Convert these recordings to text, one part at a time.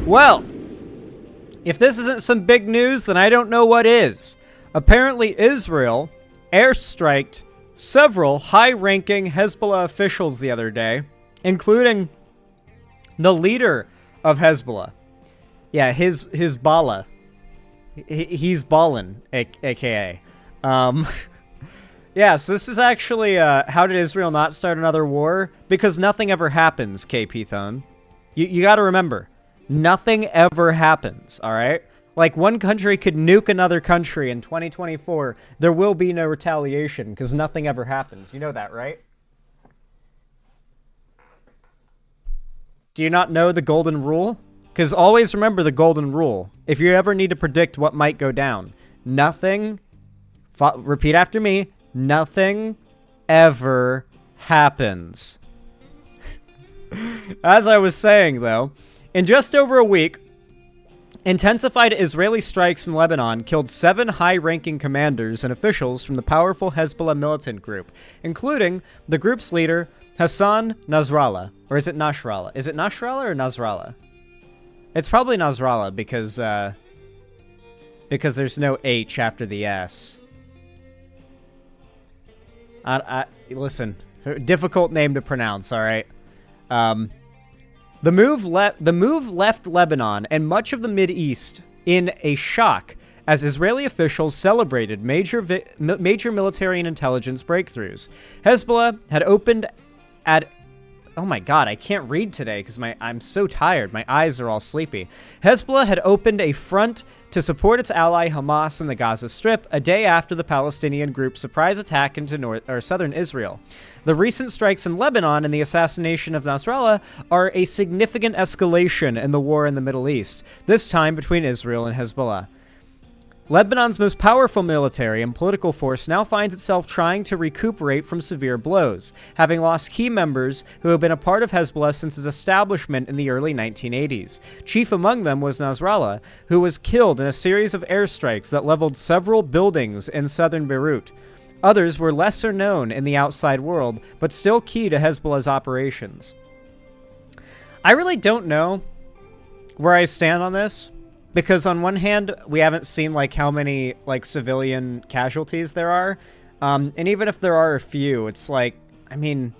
Well, if this isn't some big news, then I don't know what is. Apparently, Israel airstriked several high-ranking Hezbollah officials the other day, including the leader of Hezbollah. Yeah, his Bala. He's ballin', aka. Yeah, so this is actually, how did Israel not start another war? Because nothing ever happens, KP Thone. You gotta remember, nothing ever happens, alright? Like, one country could nuke another country in 2024, there will be no retaliation, because nothing ever happens. You know that, right? Do you not know the golden rule? Because always remember the golden rule. If you ever need to predict what might go down, nothing, repeat after me, nothing ever happens. As I was saying, though, in just over a week, intensified Israeli strikes in Lebanon killed 7 high-ranking commanders and officials from the powerful Hezbollah militant group, including the group's leader, Hassan Nasrallah. Or is it Nasrallah? Is it Nasrallah or Nasrallah? It's probably Nasrallah because there's no H after the S. Listen, difficult name to pronounce, all right? The move left Lebanon and much of the Mideast in a shock as Israeli officials celebrated major military and intelligence breakthroughs. Hezbollah had opened at... Oh my god, I can't read today because I'm so tired. My eyes are all sleepy. Hezbollah had opened a front to support its ally Hamas in the Gaza Strip a day after the Palestinian group's surprise attack into southern Israel. The recent strikes in Lebanon and the assassination of Nasrallah are a significant escalation in the war in the Middle East, this time between Israel and Hezbollah. Lebanon's most powerful military and political force now finds itself trying to recuperate from severe blows, having lost key members who have been a part of Hezbollah since its establishment in the early 1980s. Chief among them was Nasrallah, who was killed in a series of airstrikes that leveled several buildings in southern Beirut. Others were lesser known in the outside world, but still key to Hezbollah's operations. I really don't know where I stand on this. Because on one hand, we haven't seen, like, how many, like, civilian casualties there are. And even if there are a few, it's like, I mean,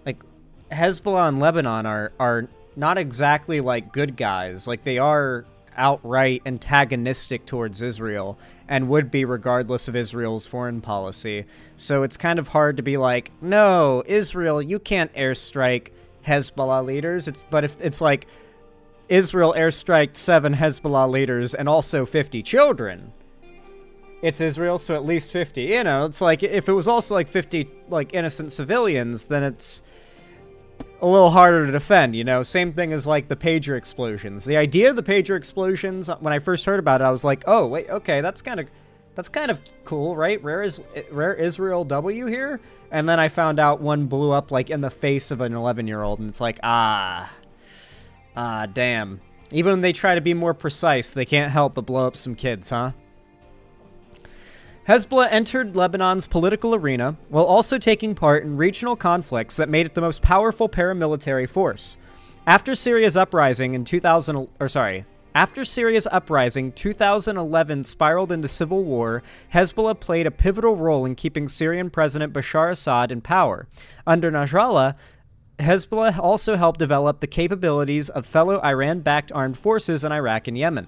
like, Hezbollah and Lebanon are not exactly, like, good guys. Like, they are outright antagonistic towards Israel and would be regardless of Israel's foreign policy. So it's kind of hard to be like, no, Israel, you can't airstrike Hezbollah leaders. But if it's like... Israel airstriked 7 Hezbollah leaders and also 50 children. It's Israel, so at least 50. You know, it's like, if it was also like 50, like, innocent civilians, then it's a little harder to defend, you know? Same thing as, like, the pager explosions. The idea of the pager explosions, when I first heard about it, I was like, oh, wait, okay, that's kind of cool, right? Rare Israel W here? And then I found out one blew up, like, in the face of an 11-year-old, and it's like, damn. Even when they try to be more precise, they can't help but blow up some kids, huh? Hezbollah entered Lebanon's political arena while also taking part in regional conflicts that made it the most powerful paramilitary force. After Syria's uprising 2011 spiraled into civil war, Hezbollah played a pivotal role in keeping Syrian President Bashar Assad in power. Under Nasrallah, Hezbollah also helped develop the capabilities of fellow Iran-backed armed forces in Iraq and Yemen.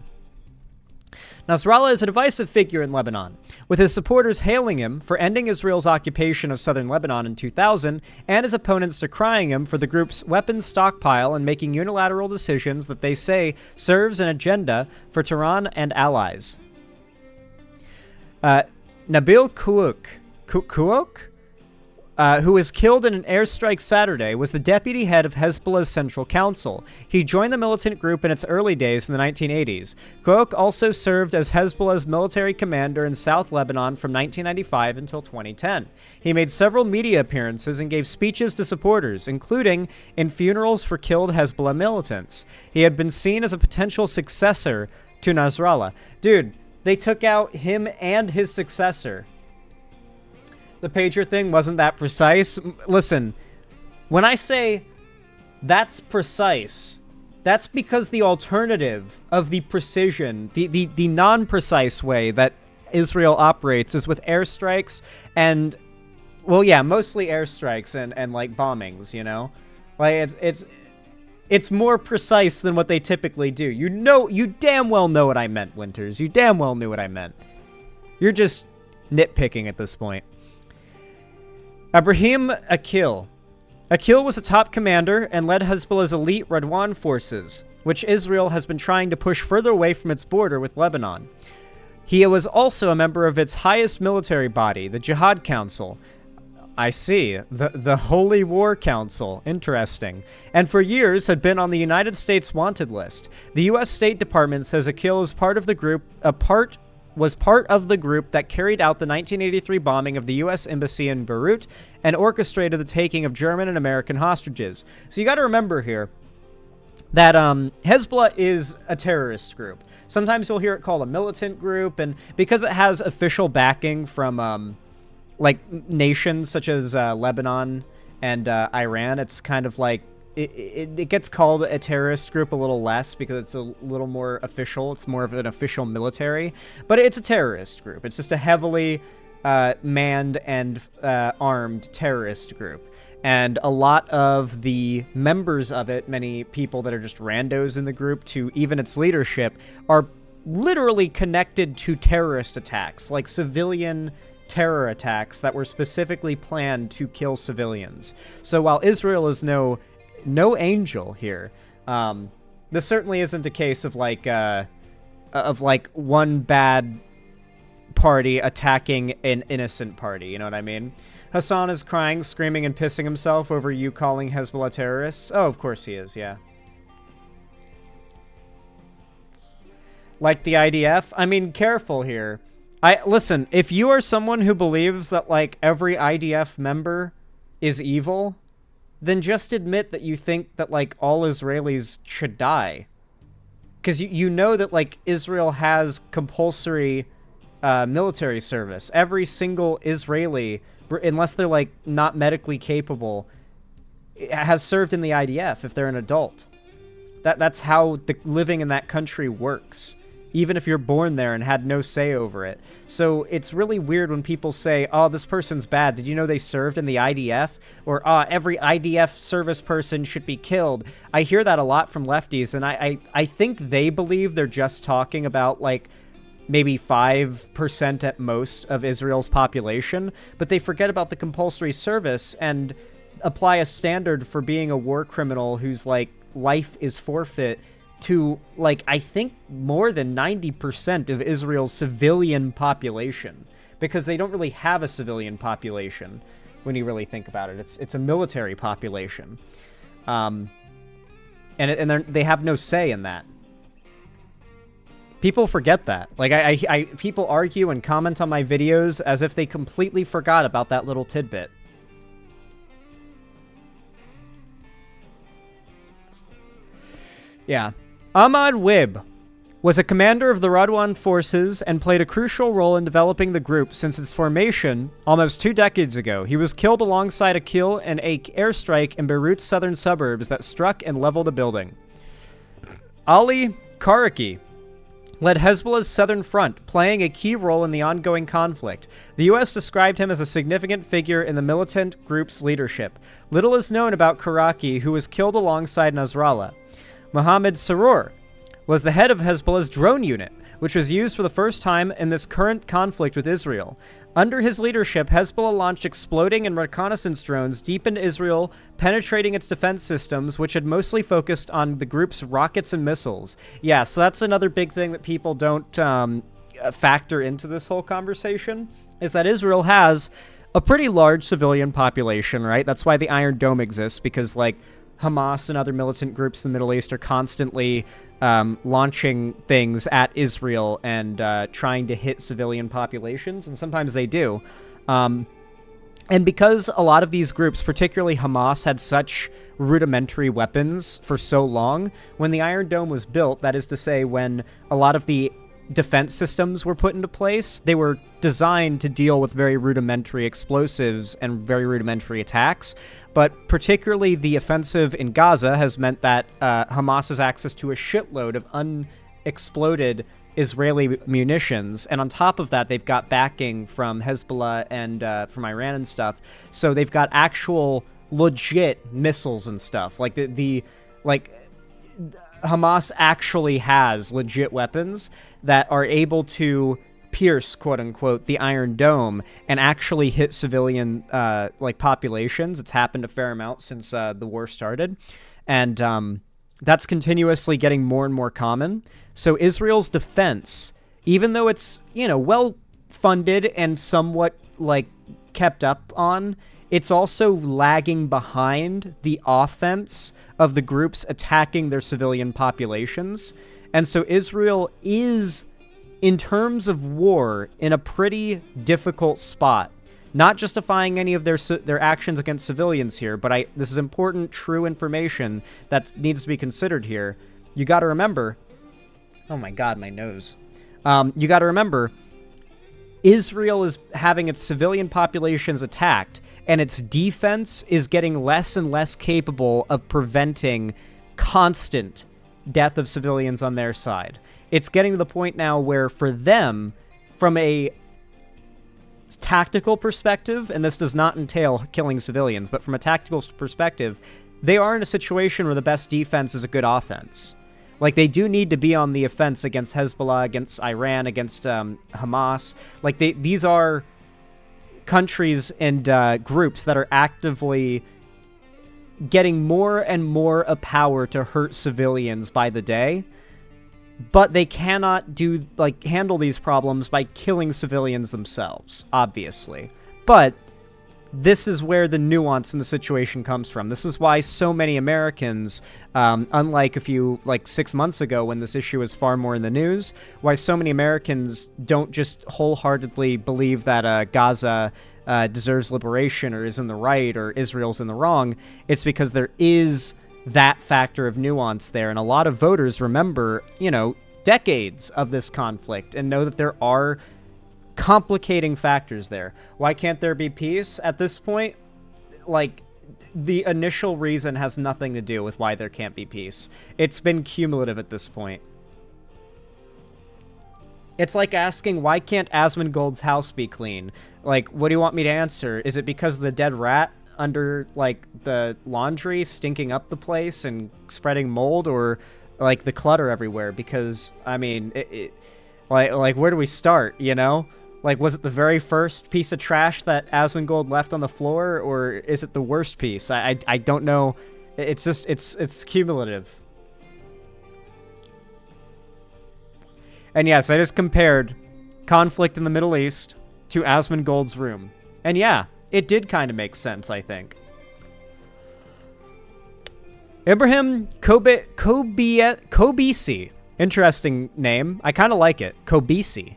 Nasrallah is a divisive figure in Lebanon, with his supporters hailing him for ending Israel's occupation of southern Lebanon in 2000, and his opponents decrying him for the group's weapons stockpile and making unilateral decisions that they say serves an agenda for Tehran and allies. Nabil Kououk, who was killed in an airstrike Saturday, was the deputy head of Hezbollah's Central Council. He joined the militant group in its early days in the 1980s. Kououk also served as Hezbollah's military commander in South Lebanon from 1995 until 2010. He made several media appearances and gave speeches to supporters, including in funerals for killed Hezbollah militants. He had been seen as a potential successor to Nasrallah. Dude, they took out him and his successor. The pager thing wasn't that precise. Listen, when I say that's precise, That's because the alternative of the precision, the non-precise way that Israel operates is with airstrikes and, well, yeah, mostly airstrikes and like bombings, you know? Like, it's more precise than what they typically do. You damn well know what I meant, Winters. You damn well knew what I meant. You're just nitpicking at this point. Ibrahim Akil. Akil was a top commander and led Hezbollah's elite Radwan forces, which Israel has been trying to push further away from its border with Lebanon. He was also a member of its highest military body, the Jihad Council. I see. The Holy War Council. Interesting. And for years had been on the United States wanted list. The U.S. State Department says Akil is part of the group, was part of the group that carried out the 1983 bombing of the U.S. Embassy in Beirut and orchestrated the taking of German and American hostages. So you got to remember here that Hezbollah is a terrorist group. Sometimes you'll hear it called a militant group, and because it has official backing from like nations such as Lebanon and Iran, it's kind of like it gets called a terrorist group a little less because it's a little more official. It's more of an official military, but it's a terrorist group. It's just a heavily manned and armed terrorist group. And a lot of the members of it, many people that are just randos in the group to even its leadership, are literally connected to terrorist attacks, like civilian terror attacks that were specifically planned to kill civilians. So while Israel is no angel here, this certainly isn't a case of like one bad party attacking an innocent party, you know what I mean? Hassan is crying, screaming, and pissing himself over you calling Hezbollah terrorists. Oh, of course he is, yeah. Like the IDF? I mean, careful here. Listen, if you are someone who believes that, like, every IDF member is evil, then just admit that you think that, like, all Israelis should die. Because you know that, like, Israel has compulsory military service. Every single Israeli, unless they're, like, not medically capable, has served in the IDF if they're an adult. That's how living in that country works, even if you're born there and had no say over it. So it's really weird when people say, oh, this person's bad. Did you know they served in the IDF? Or, every IDF service person should be killed. I hear that a lot from lefties, and I think they believe they're just talking about, like, maybe 5% at most of Israel's population, but they forget about the compulsory service and apply a standard for being a war criminal whose, like, life is forfeit to, like, I think more than 90% of Israel's civilian population, because they don't really have a civilian population when you really think about it. It's a military population. And they have no say in that. People forget that. Like, people argue and comment on my videos as if they completely forgot about that little tidbit. Yeah. Ahmad Wib was a commander of the Radwan forces and played a crucial role in developing the group since its formation almost 2 decades ago. He was killed alongside Akil in an airstrike in Beirut's southern suburbs that struck and leveled a building. Ali Karaki led Hezbollah's southern front, playing a key role in the ongoing conflict. The U.S. described him as a significant figure in the militant group's leadership. Little is known about Karaki, who was killed alongside Nasrallah. Mohammed Saror was the head of Hezbollah's drone unit, which was used for the first time in this current conflict with Israel. Under his leadership, Hezbollah launched exploding and reconnaissance drones deep into Israel, penetrating its defense systems, which had mostly focused on the group's rockets and missiles. Yeah, so that's another big thing that people don't factor into this whole conversation, is that Israel has a pretty large civilian population, right? That's why the Iron Dome exists, because, like, Hamas and other militant groups in the Middle East are constantly launching things at Israel and trying to hit civilian populations, and sometimes they do. And because a lot of these groups, particularly Hamas, had such rudimentary weapons for so long, when the Iron Dome was built, that is to say, when a lot of the defense systems were put into place. They were designed to deal with very rudimentary explosives and very rudimentary attacks, but particularly the offensive in Gaza has meant that Hamas has access to a shitload of unexploded Israeli munitions, and on top of that, they've got backing from Hezbollah and from Iran and stuff, so they've got actual legit missiles and stuff. Like, Hamas actually has legit weapons that are able to pierce, quote-unquote, the Iron Dome and actually hit civilian, populations. It's happened a fair amount since the war started. And that's continuously getting more and more common. So Israel's defense, even though it's, well-funded and somewhat, kept up on, it's also lagging behind the offense of the groups attacking their civilian populations. And so Israel is, in terms of war, in a pretty difficult spot. Not justifying any of their actions against civilians here, but this is important, true information that needs to be considered here. You got to remember... Oh my god, my nose. You got to remember, Israel is having its civilian populations attacked, and its defense is getting less and less capable of preventing constant death of civilians on their side. It's getting to the point now where, for them, from a tactical perspective, and this does not entail killing civilians, but from a tactical perspective, they are in a situation where the best defense is a good offense. Like, they do need to be on the offense against Hezbollah, against Iran, against Hamas. Like, these are countries and groups that are actively getting more and more a power to hurt civilians by the day. But they cannot handle these problems by killing civilians themselves, obviously. But this is where the nuance in the situation comes from. This is why so many Americans, unlike 6 months ago when this issue was far more in the news, why so many Americans don't just wholeheartedly believe that Gaza deserves liberation or is in the right or Israel's in the wrong. It's because there is that factor of nuance there. And a lot of voters remember, decades of this conflict and know that there are complicating factors there. Why can't there be peace at this point? The initial reason has nothing to do with why there can't be peace. It's been cumulative at this point. It's like asking, why can't Asmongold's house be clean? What do you want me to answer? Is it because of the dead rat under, the laundry stinking up the place and spreading mold, or, the clutter everywhere? Because, I mean, where do we start, was it the very first piece of trash that Asmongold left on the floor, or is it the worst piece? I don't know. It's just, it's cumulative. And yes, I just compared conflict in the Middle East to Asmongold's room. And yeah, it did kind of make sense, I think. Ibrahim Kobisi. Interesting name. I kind of like it. Kobisi.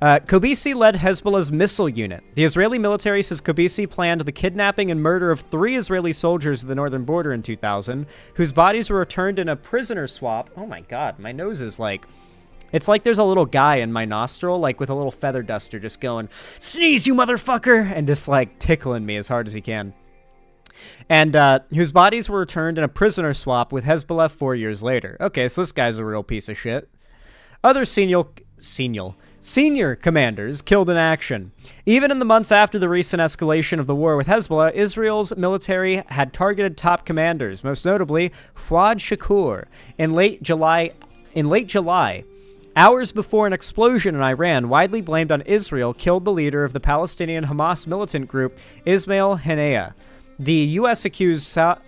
Kobisi led Hezbollah's missile unit. The Israeli military says Kobisi planned the kidnapping and murder of 3 Israeli soldiers at the northern border in 2000, whose bodies were returned in a prisoner swap. Oh my god, my nose is it's like there's a little guy in my nostril, with a little feather duster just going, "Sneeze, you motherfucker!" and just, tickling me as hard as he can. And whose bodies were returned in a prisoner swap with Hezbollah 4 years later. Okay, so this guy's a real piece of shit. Other senior commanders killed in action. Even in the months after the recent escalation of the war with Hezbollah, Israel's military had targeted top commanders, most notably Fuad Shakur. In late July, hours before an explosion in Iran, widely blamed on Israel, killed the leader of the Palestinian Hamas militant group, Ismail Haniyeh. The U.S. accused Fuad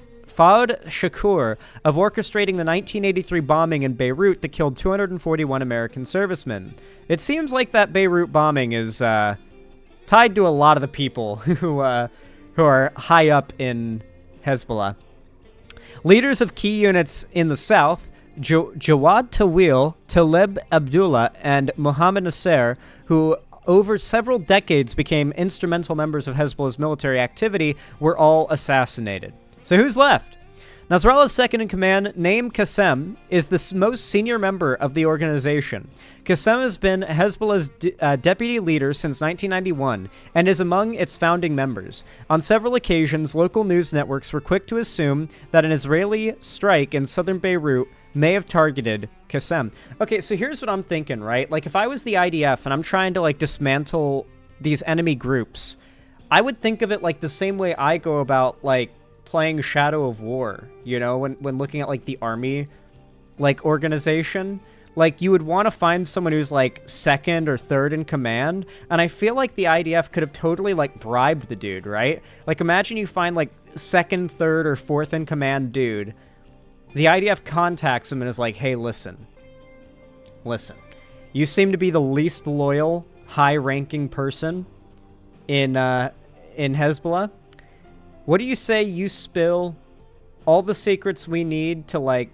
Shakur of orchestrating the 1983 bombing in Beirut that killed 241 American servicemen. It seems like that Beirut bombing is tied to a lot of the people who are high up in Hezbollah. Leaders of key units in the south, Jawad Tawil, Taleb Abdullah, and Mohammed Nasser, who over several decades became instrumental members of Hezbollah's military activity, were all assassinated. So who's left? Nasrallah's second-in-command, named Qassem, is the most senior member of the organization. Qassem has been Hezbollah's deputy leader since 1991 and is among its founding members. On several occasions, local news networks were quick to assume that an Israeli strike in southern Beirut may have targeted Qassem. Okay, so here's what I'm thinking, right? Like, if I was the IDF and I'm trying to, like, dismantle these enemy groups, I would think of it like the same way I go about, like, playing Shadow of War, you know, when looking at, like, the army, like, organization. Like, you would want to find someone who's, like, second or third in command, and I feel like the IDF could have totally, like, bribed the dude, right? Like, imagine you find, like, second, third, or fourth in command dude. The IDF contacts him and is like, hey, listen, you seem to be the least loyal, high-ranking person in Hezbollah. What do you say you spill all the secrets we need to, like,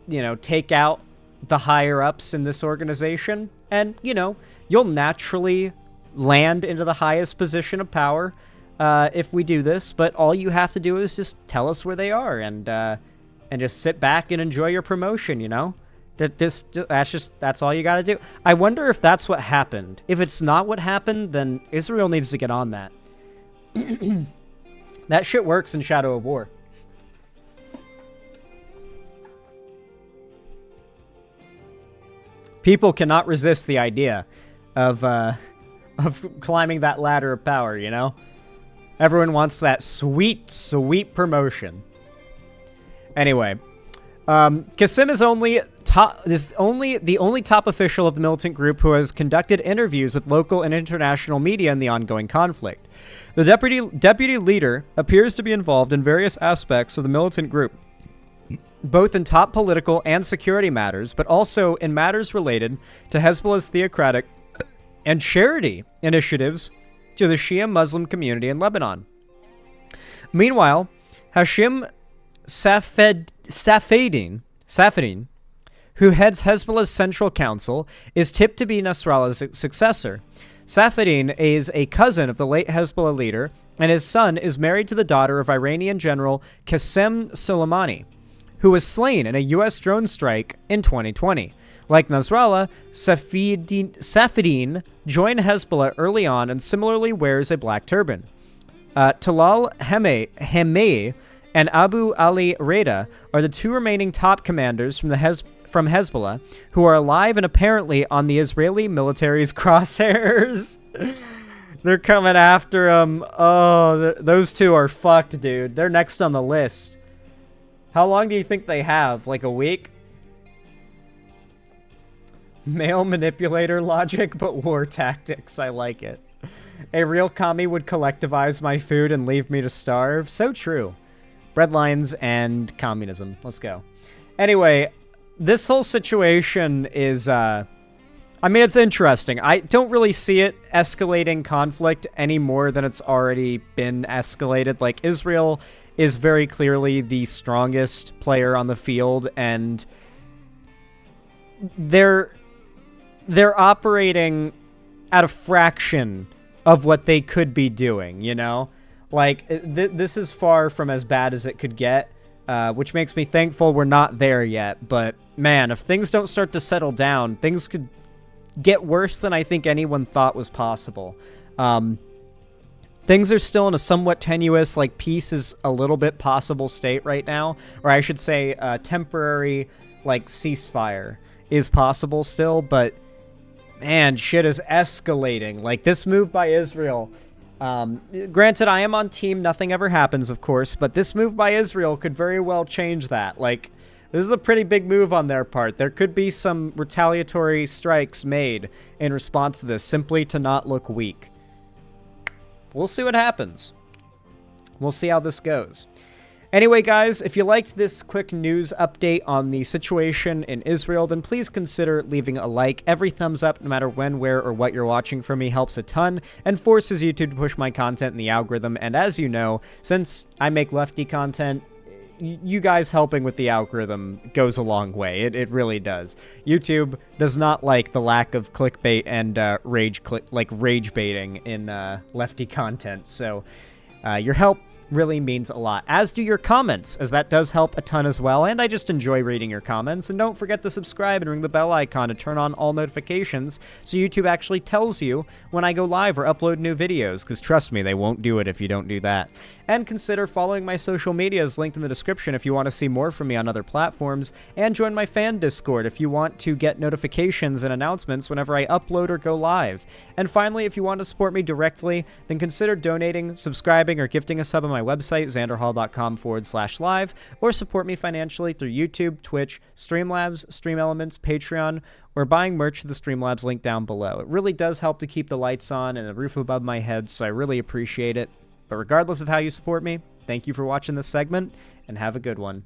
you know, take out the higher-ups in this organization? And, you know, you'll naturally land into the highest position of power if we do this, but all you have to do is just tell us where they are and just sit back and enjoy your promotion, you know? That's all you gotta do. I wonder if that's what happened. If it's not what happened, then Israel needs to get on that. That shit works in Shadow of War. People cannot resist the idea of climbing that ladder of power, you know? Everyone wants that sweet, sweet promotion. Anyway, Qassem is the only top official of the militant group who has conducted interviews with local and international media in the ongoing conflict. The deputy leader appears to be involved in various aspects of the militant group, both in top political and security matters, but also in matters related to Hezbollah's theocratic and charity initiatives to the Shia Muslim community in Lebanon. Meanwhile, Hashim Safadin, who heads Hezbollah's Central Council, is tipped to be Nasrallah's successor. Safadin is a cousin of the late Hezbollah leader, and his son is married to the daughter of Iranian General Qasem Soleimani, who was slain in a U.S. drone strike in 2020. Like Nasrallah, Safadin joined Hezbollah early on and similarly wears a black turban. Talal Hemei and Abu Ali Reda are the two remaining top commanders from Hezbollah who are alive and apparently on the Israeli military's crosshairs. They're coming after him. Oh, those two are fucked, dude. They're next on the list. How long do you think they have? Like a week? Male manipulator logic, but war tactics. I like it. A real commie would collectivize my food and leave me to starve. So true. Breadlines and communism. Let's go. Anyway, this whole situation is, I mean, it's interesting. I don't really see it escalating conflict any more than it's already been escalated. Like, Israel is very clearly the strongest player on the field, and they're operating at a fraction of what they could be doing, you know? Like, this is far from as bad as it could get, which makes me thankful we're not there yet. But, man, if things don't start to settle down, things could get worse than I think anyone thought was possible. Things are still in a somewhat tenuous, like, peace is a little bit possible state right now. Or I should say temporary, like, ceasefire is possible still. But, man, shit is escalating. Like, this move by Israel... granted, I am on team nothing ever happens, of course, but this move by Israel could very well change that. Like, this is a pretty big move on their part. There could be some retaliatory strikes made in response to this, simply to not look weak. We'll see what happens. We'll see how this goes. Anyway, guys, if you liked this quick news update on the situation in Israel, then please consider leaving a like. Every thumbs up, no matter when, where, or what you're watching from me, helps a ton and forces YouTube to push my content in the algorithm. And as you know, since I make lefty content, you guys helping with the algorithm goes a long way. It really does. YouTube does not like the lack of clickbait and rage baiting in lefty content. So your help really means a lot, as do your comments, as that does help a ton as well, and I just enjoy reading your comments. And don't forget to subscribe and ring the bell icon to turn on all notifications so YouTube actually tells you when I go live or upload new videos, because trust me, they won't do it if you don't do that. And consider following my social medias linked in the description if you want to see more from me on other platforms, and join my fan Discord if you want to get notifications and announcements whenever I upload or go live. And finally, if you want to support me directly, then consider donating, subscribing, or gifting a sub on my website, xanderhall.com/live, or support me financially through YouTube, Twitch, Streamlabs, Stream Elements, Patreon, or buying merch to the Streamlabs link down below. It really does help to keep the lights on and the roof above my head, so I really appreciate it. But regardless of how you support me, thank you for watching this segment, and have a good one.